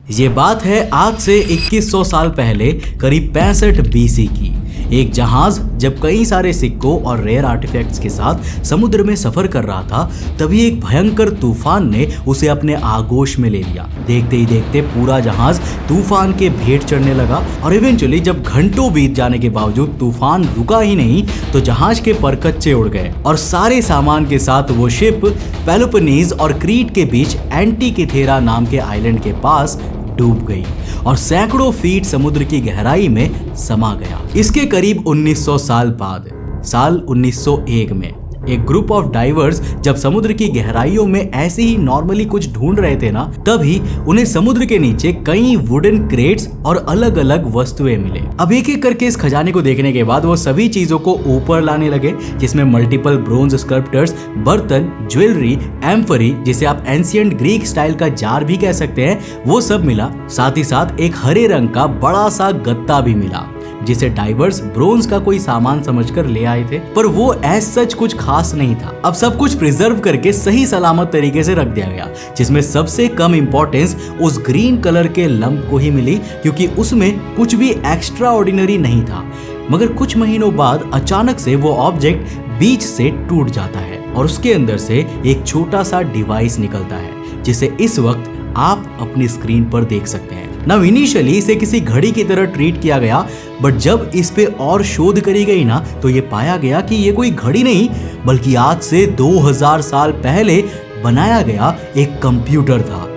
ये बात है आज से 2100 साल पहले करीब 65 BC की। एक जहाज जब कई सारे सिक्कों और रेयर आर्टिफैक्ट्स के साथ समुद्र में सफर कर रहा था, तभी एक भयंकर तूफान ने उसे अपने आगोश में ले लिया। देखते ही देखते पूरा जहाज तूफान के भेंट चढ़ने लगा और इवेंचुअली जब घंटों बीत जाने के बावजूद तूफान रुका ही नहीं, तो जहाज के परकच्चे उड़ गए और सारे सामान के साथ वो शिप पेलोपोनेस और क्रीट के बीच एंटीकिथेरा नाम के आइलैंड के पास डूब गई और सैकड़ों फीट समुद्र की गहराई में समा गया। इसके करीब 1900 साल बाद साल 1901 में एक ग्रुप ऑफ डाइवर्स जब समुद्र की गहराइयों में ऐसे ही नॉर्मली कुछ ढूंढ रहे थे ना, तभी उन्हें समुद्र के नीचे कई वुडन क्रेट्स और अलग अलग वस्तुएं मिले। अब एक एक करके इस खजाने को देखने के बाद वो सभी चीजों को ऊपर लाने लगे, जिसमें मल्टीपल ब्रोंज स्कल्पचर्स, बर्तन, ज्वेलरी, एम्फरी, जिसे आप एंशिएंट ग्रीक स्टाइल का जार भी कह सकते हैं, वो सब मिला। साथ ही साथ एक हरे रंग का बड़ा सा गत्ता भी मिला, जिसे डाइवर्स ब्रोंज का कोई सामान समझकर ले आए थे, पर वो एज सच कुछ खास नहीं था। अब सब कुछ प्रिजर्व करके सही सलामत तरीके से रख दिया गया, जिसमें सबसे कम इंपॉर्टेंस उस ग्रीन कलर के लंप को ही मिली, क्योंकि उसमें कुछ भी एक्स्ट्रा ऑर्डिनरी नहीं था। मगर कुछ महीनों बाद अचानक से वो ऑब्जेक्ट बीच से टूट जाता है और उसके अंदर से एक छोटा सा डिवाइस निकलता है, जिसे इस वक्त आप अपनी स्क्रीन पर देख सकते हैं। नाउ इनिशियली इसे किसी घड़ी की तरह ट्रीट किया गया, बट जब इस पे और शोध करी गई ना, तो ये पाया गया कि ये कोई घड़ी नहीं, बल्कि आज से 2000 साल पहले बनाया गया एक कंप्यूटर था।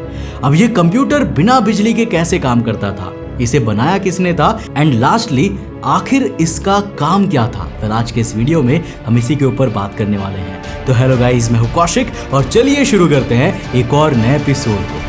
अब ये कंप्यूटर बिना बिजली के कैसे काम करता था, इसे बनाया किसने था, एंड लास्टली आखिर इसका काम क्या था, तो आज के इस वीडियो में हम इसी के ऊपर बात करने वाले हैं। तो हेलो गाइस, मैं हूं कौशिक और चलिए शुरू करते हैं एक और नए एपिसोड को।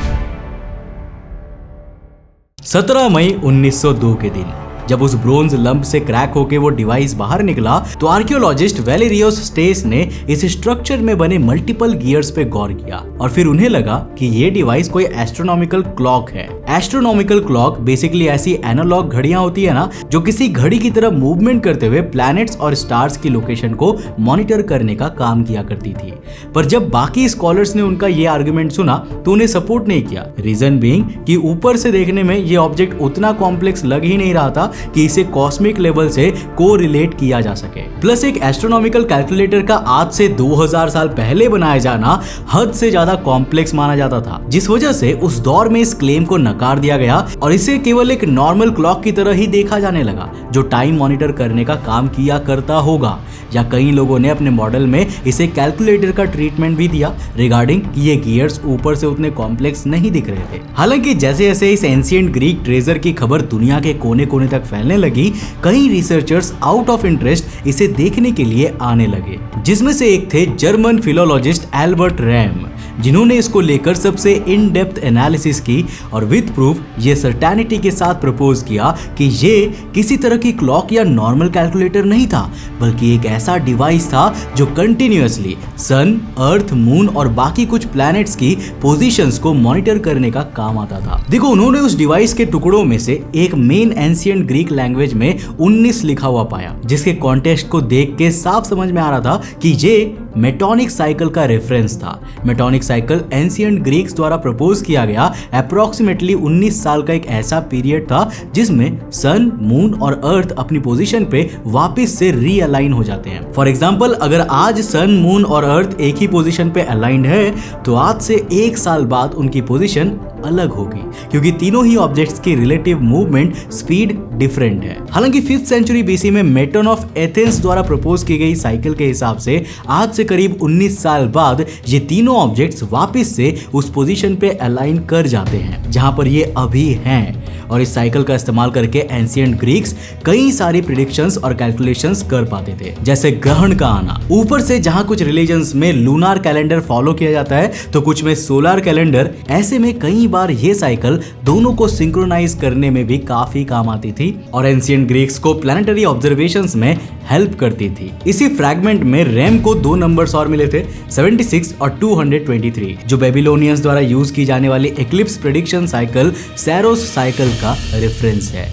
17 मई 1902 के दिन जब उस ब्रोंज लंप से क्रैक होके वो डिवाइस बाहर निकला, तो आर्कियोलॉजिस्ट वैलेरियोस स्टेस ने इस स्ट्रक्चर में बने मल्टीपल गियर्स पे गौर किया और फिर उन्हें लगा कि ये डिवाइस कोई एस्ट्रोनॉमिकल क्लॉक है। एस्ट्रोनॉमिकल क्लॉक बेसिकली ऐसी एनालॉग घड़ियां होती है ना, जो किसी घड़ी की तरह मूवमेंट करते हुए प्लैनेट्स और स्टार्स की लोकेशन को मॉनिटर करने का काम किया करती थी। पर जब बाकी स्कॉलर्स ने उनका ये आर्गुमेंट सुना, तो उन्हें सपोर्ट नहीं किया। रीजन बीइंग कि ऊपर से देखने में ये ऑब्जेक्ट उतना कॉम्प्लेक्स लग ही नहीं रहा था कि इसे कॉस्मिक लेवल से कोरिलेट किया जा सके। प्लस एक एस्ट्रोनॉमिकल कैलकुलेटर का आज से 2000 साल पहले बनाया जाना हद से ज्यादा कॉम्प्लेक्स माना जाता था, जिस वजह से उस दौर में इस क्लेम को नकार दिया गया और इसे केवल एक नॉर्मल क्लॉक की तरह ही देखा जाने लगा, जो टाइम मॉनिटर करने का काम किया करता होगा। या कई लोगों ने अपने मॉडल में इसे कैलकुलेटर का ट्रीटमेंट भी दिया रिगार्डिंग कि ये गियर्स ऊपर से उतने कॉम्प्लेक्स नहीं दिख रहे थे। हालांकि जैसे जैसे इस एंशिएंट ग्रीक ट्रेजर की खबर दुनिया के कोने कोने तक फैलने लगी, कई रिसर्चर्स आउट ऑफ इंटरेस्ट इसे देखने के लिए आने लगे, जिसमें से एक थे जर्मन फिलोलॉजिस्ट एल्बर्ट रैम, जिन्होंने इसको लेकर सबसे इन डेप्थ एनालिसिस की और विद प्रूफ ये सर्टेनिटी के साथ प्रपोज किया कि ये किसी तरह की क्लॉक या नॉर्मल कैलकुलेटर नहीं था, बल्कि एक ऐसा डिवाइस था जो कंटिन्यूअसली सन, अर्थ, मून और बाकी कुछ प्लैनेट्स की पोजीशंस को मॉनिटर करने का काम आता था। देखो, उन्होंने उस डिवाइस के टुकड़ों में से एक मेन एंशिएंट ग्रीक लैंग्वेज में 19 लिखा हुआ पाया, जिसके कॉन्टेक्स्ट को देख के साफ समझ में आ रहा था कि ये मेटोनिक साइकिल का रेफरेंस था। मेटोनिक साइकिल एंशिएंट ग्रीक्स द्वारा प्रपोज किया गया अप्रोक्सीमेटली 19 साल का एक ऐसा पीरियड था जिसमें सन, मून और अर्थ अपनी पोजीशन पे वापस से रीअलाइन हो जाते हैं। फॉर एग्जांपल, अगर आज सन, मून और अर्थ एक ही पोजीशन पे अलाइंड है, तो आज से 1 साल बाद उनकी पोजीशन अलग होगी, क्योंकि तीनों ही ऑब्जेक्ट्स की रिलेटिव मूवमेंट स्पीड डिफरेंट है। हालांकि 5th सेंचुरी बीसी में मेटन ऑफ एथेंस द्वारा प्रपोज की गई साइकिल के हिसाब से आज से करीब 19 साल बाद ये तीनों ऑब्जेक्ट्स वापस से उस पोजीशन पे अलाइन कर जाते हैं जहां पर ये अभी हैं। और इस साइकिल का इस्तेमाल करके एंशिएंट ग्रीक्स कई सारी प्रेडिक्शंस और कैलकुलेशंस कर पाते थे, जैसे ग्रहण का आना। ऊपर से जहां कुछ रिलीजन्स में लूनार कैलेंडर फॉलो किया जाता है, तो कुछ में सोलर कैलेंडर। ऐसे में कई बार ये साइकिल दोनों को सिंक्रोनाइज करने में भी काफी काम आती थी और एंशिएंट ग्रीक्स को प्लैनेटरी ऑब्जर्वेशंस में हेल्प करती थी। इसी फ्रैगमेंट में रैम को 2 नंबर्स और मिले थे, 76 और 223, जो बेबीलोनियंस द्वारा यूज की जाने वाली एक्लिप्स प्रेडिक्शन साइकिल सैरोस साइकिल का रेफरेंस है।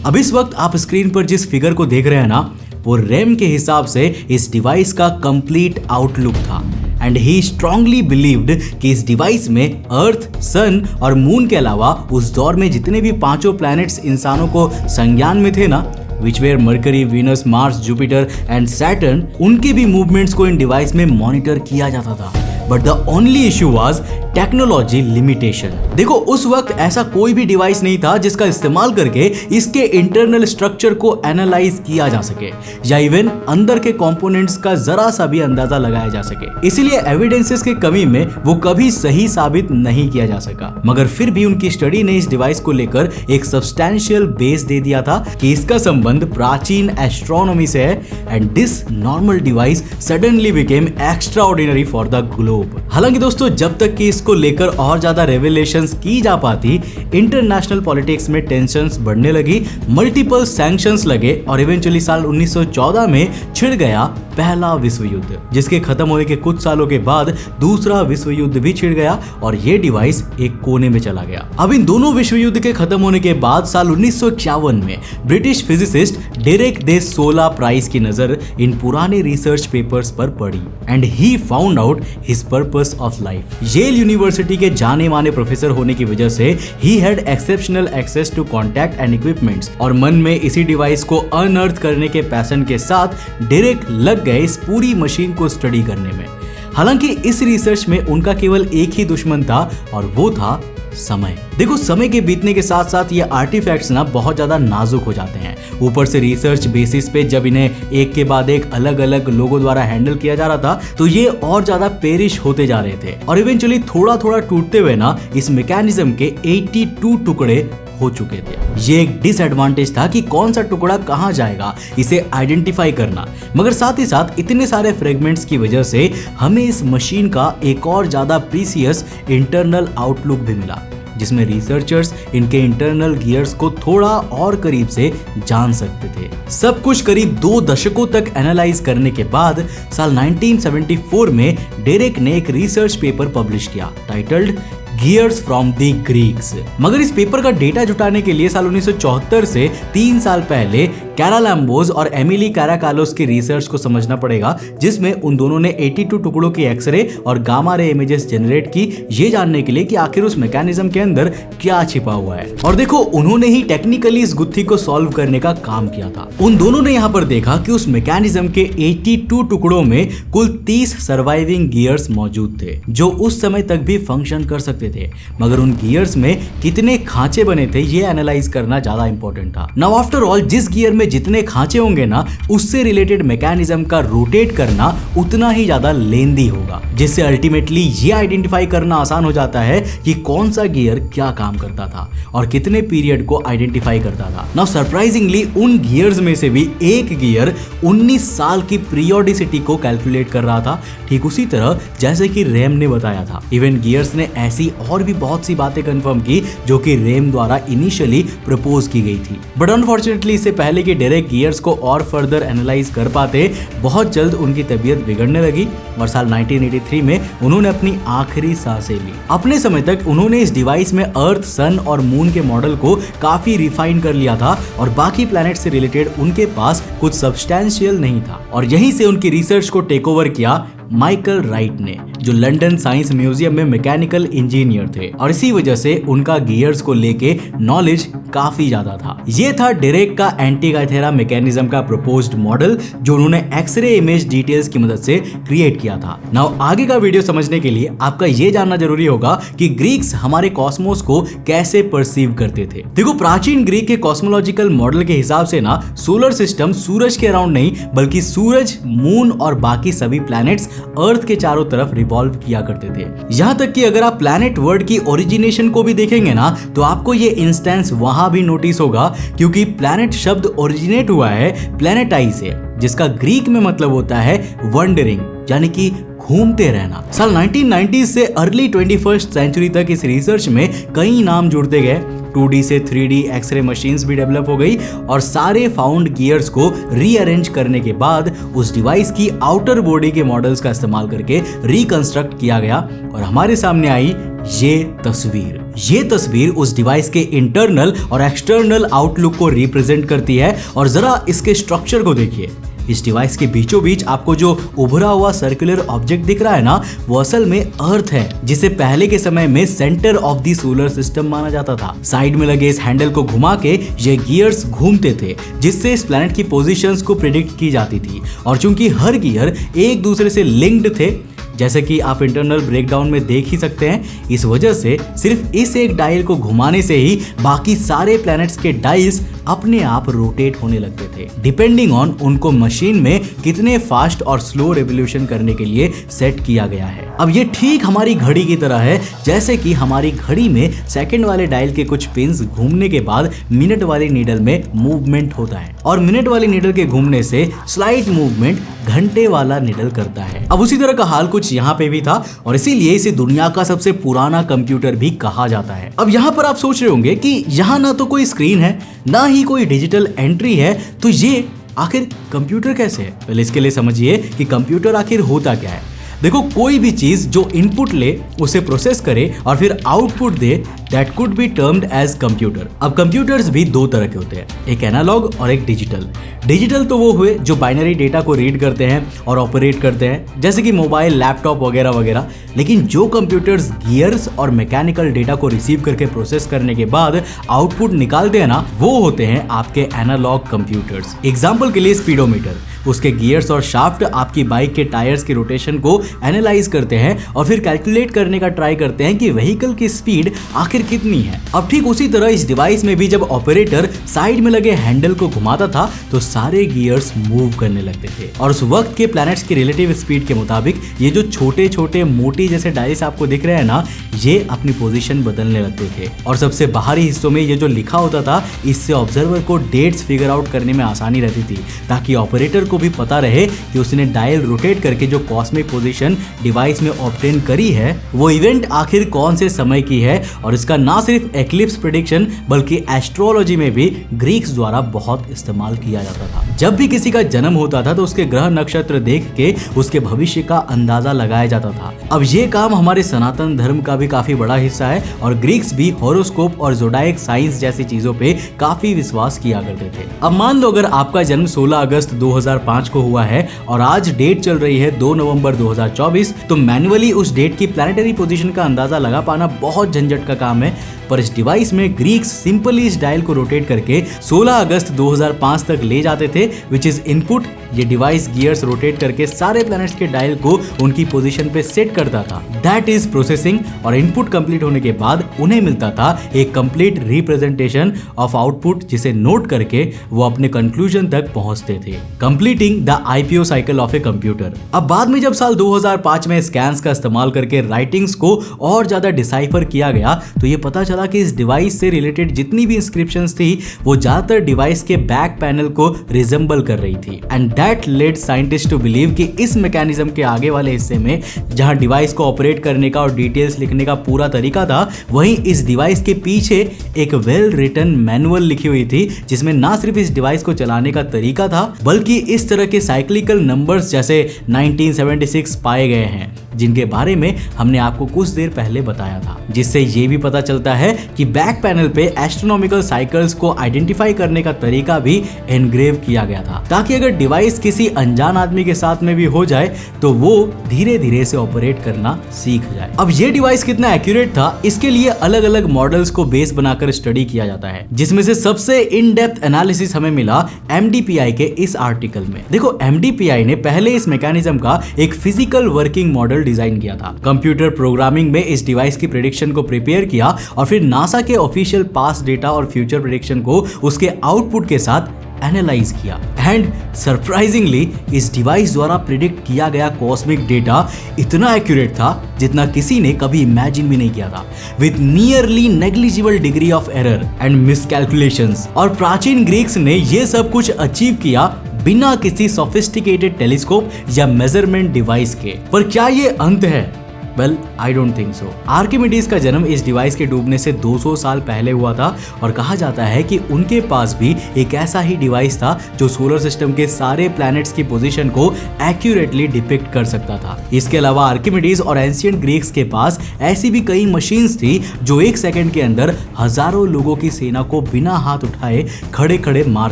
अब इस वक्त आप स्क्रीन पर जिस फिगर को देख रहे हैं ना, वो रैम के हिसाब से इस डिवाइस का कंप्लीट आउटलुक था। एंड ही स्ट्रांगली बिलीव्ड कि इस डिवाइस में अर्थ, सन और मून के अलावा उस दौर में जितने भी पांचों प्लैनेट्स इंसानों को संज्ञान में थे ना, which were Mercury, Venus, Mars, Jupiter and Saturn, उनके भी मूवमेंट्स को इन डिवाइस में मॉनिटर किया जाता था। But the only issue was technology limitation. देखो उस वक्त ऐसा कोई भी डिवाइस नहीं था जिसका इस्तेमाल करके इसके इंटरनल स्ट्रक्चर को एनालाइज किया जा सके या इवन अंदर के कंपोनेंट्स का जरा सा भी अंदाजा लगाया जा सके। इसीलिए एविडेंसेस की कमी में वो कभी सही साबित नहीं किया जा सका। मगर फिर भी उनकी स्टडी ने इस डिवाइस को लेकर एक सब्सटैंशियल बेस दे दिया था कि इसका संबंध प्राचीन एस्ट्रोनॉमी से है and this normal device suddenly became extraordinary for the globe. हालांकि दोस्तों जब तक कि इसको लेकर और ज्यादा रेवलेशंस की जा पाती, इंटरनेशनल पॉलिटिक्स में टेंशंस बढ़ने लगी, मल्टीपल सैंक्शंस लगे और इवेंचुअली साल 1914 में छिड़ गया पहला विश्व युद्ध, जिसके खत्म होने के कुछ सालों के बाद दूसरा विश्व युद्ध भी छिड़ गया और ये डिवाइस एक कोने में चला गया। अब इन दोनों विश्व युद्ध के खत्म होने के बाद साल 1951 में ब्रिटिश फिजिसिस्ट डेरेक दे सोला प्राइस की नजर इन पुराने रिसर्च पेपर्स पर पड़ी and he found out his purpose of life. Yale university के जाने माने प्रोफेसर होने की वजह से he had exceptional access to contact and equipments और मन में इसी डिवाइस को अनअर्थ करने के पैशन के साथ डेरेक लग गए इस पूरी मशीन को स्टडी करने में। हालांकि इस रिसर्च में उनका केवल एक ही दुश्मन था और वो था समय। देखो समय के बीतने के साथ साथ ये आर्टिफैक्ट्स ना बहुत ज्यादा नाजुक हो जाते हैं। ऊपर से रिसर्च बेसिस पे जब इन्हें एक के बाद एक अलग अलग लोगों द्वारा हैंडल किया जा रहा था तो ये और ज्यादा पेरिश होते जा रहे थे और इवेंचुअली थोड़ा थोड़ा टूटते हुए ना इस मैकेनिज्म के 82 टुकड़े हो चुके थे। ये एक डिसएडवांटेज था कि कौन सा टुकड़ा कहां जाएगा इसे आइडेंटिफाई करना, मगर साथ ही साथ इतने सारे फ्रेगमेंट्स की वजह से हमें इस मशीन का एक और ज्यादा प्रीसियस इंटरनल आउटलुक भी मिला, जिसमें रिसर्चर्स इनके इंटरनल गियर्स को थोड़ा और करीब से जान सकते थे। सब कुछ करीब 2 दशकों तक एनालाइज करने के बाद साल 1974 में डेरेक ने एक रिसर्च पेपर पब्लिश किया titled gears from the Greeks. मगर इस पेपर का डेटा जुटाने के लिए साल 1974 से 3 साल पहले कैरालैम्बोस और एमिली कैराकालोस की रिसर्च को समझना पड़ेगा, जिसमें उन दोनों ने 82 टुकड़ों की एक्सरे और गामा रे इमेजेस जनरेट की ये जानने के लिए कि आखिर उस मैकेनिज्म के अंदर क्या छिपा हुआ है। और देखो उन्होंने ही टेक्निकली इस गुत्थी को सॉल्व करने का काम किया था। उन दोनों ने यहाँ पर देखा कि उस मैकेनिज्म के 82 टुकड़ों में कुल 30 सर्वाइविंग गियर्स मौजूद थे जो उस समय तक भी फंक्शन कर सकते थे, मगर उन गियर्स में कितने खांचे बने थे ये एनालाइज करना ज्यादा इंपॉर्टेंट था। नाउ आफ्टर ऑल जिस गियर में जितने खांचे होंगे ना उससे रिलेटेड मैकेनिज्म का रोटेट करना उतना ही ज्यादा लेंदी होगा, जिससे अल्टीमेटली ये आइडेंटिफाई करना आसान हो जाता है कि कौन सा गियर क्या काम करता था और कितने पीरियड को आइडेंटिफाई करता था। नाउ सरप्राइजिंगली उन गियर्स में से भी एक गियर 19 साल की पीरियोडिसिटी को कैलकुलेट कर रहा था, ठीक उसी तरह जैसे कि रैम ने बताया था। इवन गियर्स ने ऐसी और भी बहुत सी बातें कंफर्म की जो कि रैम द्वारा इनिशियली प्रपोज की गई थी, बट अनफॉर्चुनेटली इससे पहले कि डेरेक गियर्स को और फर्दर एनालाइज कर पाते बहुत जल्द उनकी तबीयत बिगड़ने लगी और साल 1983 में उन्होंने अपनी आखिरी सांसें ली। अपने समय तक उन्होंने इस डिवाइस में अर्थ, सन और मून के मॉडल को काफी रिफाइन कर लिया था और बाकी प्लैनेट से रिलेटेड उनके पास कुछ सब्सटैंशियल नहीं था और यहीं से उनकी रिसर्च को टेक ओवर किया माइकल राइट ने, जो लंदन साइंस म्यूजियम में मैकेनिकल इंजीनियर थे और इसी वजह से उनका गियर्स को लेके नॉलेज काफी ज्यादा था। ये था डेरेक का एंटीगाइथेरा मैकेनिज्म का प्रपोज्ड मॉडल जो उन्होंने एक्सरे इमेज डिटेल्स की मदद से क्रिएट किया था। नाउ आगे का वीडियो समझने के लिए आपका ये जानना जरूरी होगा कि ग्रीक्स हमारे कॉस्मोस को कैसे परसीव करते थे। देखो प्राचीन ग्रीक के कॉस्मोलॉजिकल मॉडल के हिसाब से ना सोलर सिस्टम सूरज के अराउंड नहीं बल्कि सूरज, मून और बाकी सभी प्लैनेट्स अर्थ के चारों तरफ रिवॉल्व किया करते थे। यहाँ तक कि अगर आप प्लैनेट वर्ड की ओरिजिनेशन को भी देखेंगे ना तो आपको ये इंस्टेंस वहां भी नोटिस होगा, क्योंकि प्लैनेट शब्द ओरिजिनेट हुआ है प्लैनेटाई से, जिसका ग्रीक में मतलब होता है वंडरिंग, यानी कि घूमते रहना। साल 1990 से अर्ली 21st सेंचुरी तक इस रिसर्च में कई नाम जुड़ते गए, 2D से 3D एक्सरे मशीन्स भी डेवलप हो गई और सारे फाउंड गियर्स को रीअरेंज करने के बाद उस डिवाइस की आउटर बॉडी के मॉडल्स का इस्तेमाल करके रिकंस्ट्रक्ट किया गया और हमारे सामने आई ये तस्वीर उस डिवाइस के इंटरनल और एक्सटर्नल आउटलुक को रिप्रेजेंट करती है। और जरा इसके स्ट्रक्चर को देखिए, इस डिवाइस के बीचों बीच आपको जो उभरा हुआ सर्कुलर ऑब्जेक्ट दिख रहा है ना, वो असल में अर्थ है, जिसे पहले के समय में centre of the solar system माना जाता था। साइड में लगे इस हैंडल को घुमा के ये गियर्स घूमते थे, जिससे इस प्लैनेट की पोजीशंस को प्रिडिक्ट की जाती थी। और चूंकि हर गियर एक दूसरे से लिंक्ड थे, जैसे कि आप इंटरनल ब्रेकडाउन में देख ही सकते हैं, इस वजह से सिर्फ इस एक डायल को घुमाने से ही बाकी सारे प्लैनेट्स के डायल्स अपने आप रोटेट होने लगते थे, डिपेंडिंग ऑन उनको मशीन में कितने फास्ट और स्लो रेवोल्यूशन करने के लिए सेट किया गया है। अब ये ठीक हमारी घड़ी की तरह है, जैसे कि हमारी घड़ी में सेकंड वाले डायल के कुछ पिन्स घूमने के बाद मिनट वाली नीडल में मूवमेंट होता है, और मिनट वाली नीडल के घूमने से स्लाइट मूवमेंट घंटे वाला नीडल करता है। अब उसी तरह का हाल कुछ यहाँ पे भी था, और इसीलिए इसे दुनिया का सबसे पुराना कंप्यूटर भी कहा जाता है। अब यहाँ पर आप सोच रहे होंगे कि यहाँ ना तो कोई स्क्रीन है, ना ही कोई डिजिटल एंट्री है, तो ये आखिर कंप्यूटर कैसे है? पहले इसके लिए समझिए कि कंप्यूटर आखिर होता क्या है। देखो, कोई भी चीज जो इनपुट ले, उसे प्रोसेस करे और फिर आउटपुट दे, that could be termed as computer. अब कंप्यूटर्स भी दो तरह के होते हैं, एक एनालॉग और एक डिजिटल। डिजिटल तो वो हुए जो बाइनरी डेटा को रीड करते हैं और ऑपरेट करते हैं, जैसे कि मोबाइल, लैपटॉप वगैरह वगैरह। लेकिन जो कंप्यूटर्स गियर्स और मैकेनिकल डेटा को रिसीव करके प्रोसेस करने के बाद आउटपुट निकालते हैं ना, वो होते हैं आपके एनालॉग कंप्यूटर्स। एग्जाम्पल के लिए स्पीडोमीटर, उसके गियर्स और शाफ्ट आपकी बाइक के टायर्स के रोटेशन को एनालाइज करते हैं और फिर कैलकुलेट करने का ट्राई करते हैं कि व्हीकल की स्पीड आखिर कितनी है। अब ठीक उसी तरह इस डिवाइस में भी जब ऑपरेटर साइड में लगे हैंडल को घुमाता था तो सारे गियर्स मूव करने लगते थे, और उस वक्त के प्लैनेट्स की रिलेटिव स्पीड के मुताबिक ये जो छोटे छोटे मोटी जैसे डायल्स आपको दिख रहे हैं ना, ये अपनी पोजीशन बदलने लगते थे। और सबसे बाहरी हिस्सों में ये जो लिखा होता था, इससे ऑब्जर्वर को डेट्स फिगर आउट करने में आसानी रहती थी, ताकि ऑपरेटर को भी पता रहे कि उसने डायल रोटेट करके जो कॉस्मिक पोजीशन डिवाइस में ऑब्टेन करी है, वो इवेंट आखिर कौन से समय की है। और इसका ना सिर्फ एक्लिप्स प्रेडिक्शन बल्कि एस्ट्रोलॉजी में भी ग्रीक्स द्वारा बहुत इस्तेमाल किया जाता था। जब भी किसी का जन्म होता था तो उसके ग्रह नक्षत्र देख के उसके भविष्य का अंदाजा लगाया जाता था। अब ये काम हमारे सनातन धर्म का भी काफी बड़ा हिस्सा है, और ग्रीक्स भी हॉरोस्कोप और ज़ोडाइक साइंस जैसी चीजों पे काफी विश्वास किया करते थे। अब मान लो अगर आपका जन्म 16 अगस्त 2005 को हुआ है और आज डेट चल रही है 2 नवंबर 2024, तो मैन्युअली उस डेट की प्लैनेटरी पोजीशन का अंदाजा लगा पाना बहुत झंझट का काम है। पर इस डिवाइस में ग्रीक्स सिंपली इस डायल को रोटेट करके 16 अगस्त 2005 तक ले जाते थे, विच इज इनपुट। ये डिवाइस गियर्स रोटेट करके सारे प्लैनेट्स के डायल को उनकी पोजीशन पे सेट करता था, दैट इज प्रोसेसिंग। और इनपुट कंप्लीट होने के बाद उन्हें मिलता था एक कंप्लीट रिप्रेजेंटेशन ऑफ आउटपुट, जिसे नोट करके वो अपने कंक्लूजन तक पहुंचते थे, completing the IPO cycle of a computer. अब बाद में जब साल 2005 में स्कैन्स का इस्तेमाल करके राइटिंग्स को और ज्यादा डिसाइफर किया गया, तो ये पता चला कि इस डिवाइस से रिलेटेड जितनी भी इंस्क्रिप्शंस थी वो ज्यादातर डिवाइस के बैक पैनल को रिजेंबल कर रही थी। And that led scientist to believe कि इस मैकेनिज्म के आगे वाले हिस्से में जहां डिवाइस को ऑपरेट करने का और डिटेल्स लिखने का पूरा तरीका था, वहीं इस डिवाइस के पीछे एक वेल रिटन मैनुअल लिखी हुई थी, जिसमें ना सिर्फ इस डिवाइस को चलाने का तरीका था, बल्कि इस तरह के साइक्लिकल नंबर्स जैसे 1976 पाए गए हैं, जिनके बारे में हमने आपको कुछ देर पहले बताया था। जिससे ये भी पता चलता है कि बैक पैनल पे एस्ट्रोनॉमिकल साइकिल्स को आइडेंटिफाई करने का तरीका भी एनग्रेव किया गया था, ताकि अगर डिवाइस किसी अनजान आदमी के साथ में भी हो जाए तो वो धीरे धीरे से ऑपरेट करना सीख जाए। अब ये डिवाइस कितना एक्यूरेट था, इसके लिए अलग अलग मॉडल्स को बेस बनाकर स्टडी किया जाता है, जिसमें से सबसे इन डेप्थ एनालिसिस हमें मिला MDPI के इस आर्टिकल में। देखो, MDPI ने पहले इस मैकेनिज्म का एक फिजिकल वर्किंग मॉडल डिजाइन किया था, कंप्यूटर प्रोग्रामिंग में इस डिवाइस की प्रेडिक्शन को प्रिपेयर किया और फिर नासा के ऑफिशियल पास्ट डेटा और फ्यूचर प्रेडिक्शन को उसके आउटपुट के साथ एनालाइज किया। एंड सरप्राइजिंगली इस डिवाइस द्वारा प्रिडिक्ट किया गया कॉस्मिक डेटा इतना एक्यूरेट था जितना किसी ने कभी इमेजिन भी नहीं किया था, with nearly negligible degree of error and miscalculations. और प्राचीन ग्रीक्स ने ये सब कुछ अचीव किया बिना किसी सोफिस्टिकेटेड टेलीस्कोप या मेजरमेंट डिवाइस के। पर क्या ये अंत है? Well, I don't think so. Archimedes का जन्म इस डिवाइस के डूबने से 200 साल पहले हुआ था, और कहा जाता है कि उनके पास भी एक ऐसा ही डिवाइस था जो सोलर सिस्टम के सारे प्लैनेट्स की पोजीशन को एक्यूरेटली डिपिक्ट कर सकता था। इसके अलावा आर्किमिडीज और एंशिएंट ग्रीक्स के पास ऐसी भी कई मशीन्स थी जो 1 सेकंड के अंदर हजारों लोगों की सेना को बिना हाथ उठाए खड़े खड़े मार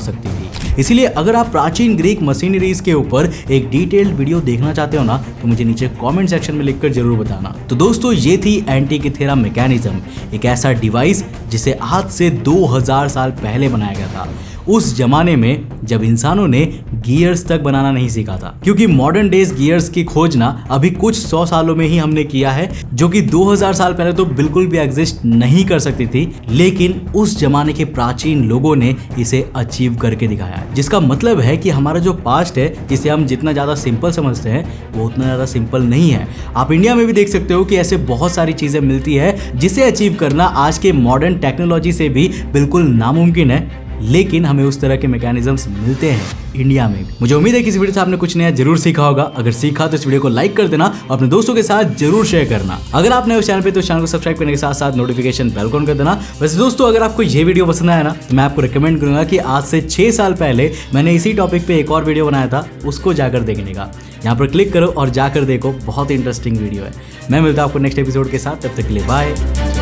सकती थी। इसीलिए अगर आप प्राचीन ग्रीक मशीनरीज के ऊपर एक डिटेल्ड वीडियो देखना चाहते हो ना, तो मुझे नीचे कमेंट सेक्शन में लिखकर जरूर बताना। तो दोस्तों, ये थी एंटीकिथेरा मैकेनिज्म, एक ऐसा डिवाइस जिसे आज से 2000 साल पहले बनाया गया था, उस जमाने में जब इंसानों ने गियर्स तक बनाना नहीं सीखा था। क्योंकि मॉडर्न डेज गियर्स की खोज ना अभी कुछ 100 सालों में ही हमने किया है, जो कि 2000 साल पहले तो बिल्कुल भी एग्जिस्ट नहीं कर सकती थी, लेकिन उस जमाने के प्राचीन लोगों ने इसे अचीव करके दिखाया। जिसका मतलब है कि हमारा जो पास्ट है, जिसे हम जितना ज्यादा सिंपल समझते हैं, वो उतना ज्यादा सिंपल नहीं है। आप इंडिया में भी देख सकते हो कि ऐसे बहुत सारी चीजें मिलती है जिसे अचीव करना आज के मॉडर्न टेक्नोलॉजी से भी बिल्कुल नामुमकिन है, लेकिन हमें उस तरह के मैकेनिज्म्स मिलते हैं इंडिया में। मुझे उम्मीद है कि इस वीडियो से आपने कुछ नया जरूर सीखा होगा। अगर सीखा तो इस वीडियो को लाइक कर देना और अपने दोस्तों के साथ जरूर शेयर करना। अगर आप नए उस चैनल पे तो चैनल को सब्सक्राइब करने के साथ साथ नोटिफिकेशन बेल ऑन कर देना। वैसे दोस्तों, अगर आपको ये वीडियो पसंद आया ना, तो मैं आपको रिकमेंड करूंगा कि आज से 6 साल पहले मैंने इसी टॉपिक पे एक और वीडियो बनाया था, उसको जाकर देखने का। यहाँ पर क्लिक करो और जाकर देखो, बहुत ही इंटरेस्टिंग वीडियो है। मैं मिलता हूं आपको नेक्स्ट एपिसोड के साथ, तब तक के लिए बाय।